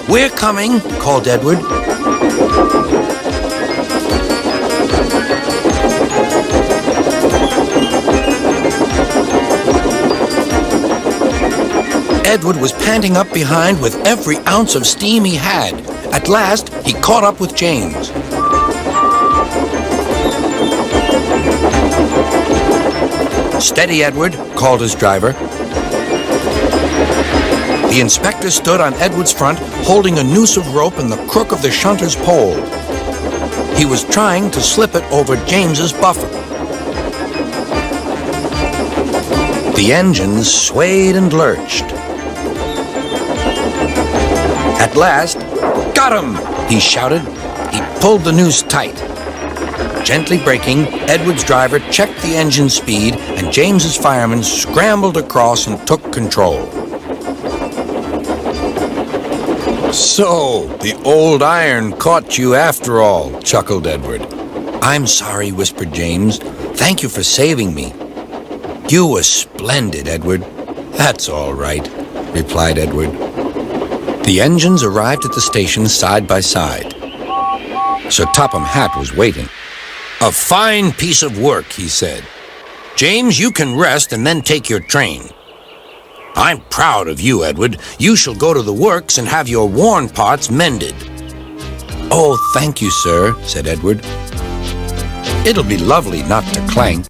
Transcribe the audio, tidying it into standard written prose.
"We're coming," called Edward. Edward was panting up behind with every ounce of steam he had. At last, he caught up with James. "Steady, Edward," called his driver. The inspector stood on Edward's front, holding a noose of rope in the crook of the shunter's pole. He was trying to slip it over James's buffer. The engines swayed and lurched. At last, "Got him!" he shouted. He pulled the noose tight. Gently braking, Edward's driver checked the engine speed, and James's fireman scrambled across and took control. "So, the old iron caught you after all," chuckled Edward. "I'm sorry," whispered James. "Thank you for saving me." "You were splendid, Edward." "That's all right," replied Edward. The engines arrived at the station side by side. Sir Topham Hatt was waiting. "A fine piece of work," he said. "James, you can rest and then take your train." "I'm proud of you, Edward. You shall go to the works and have your worn parts mended." "Oh, thank you, sir," said Edward. "It'll be lovely not to clank."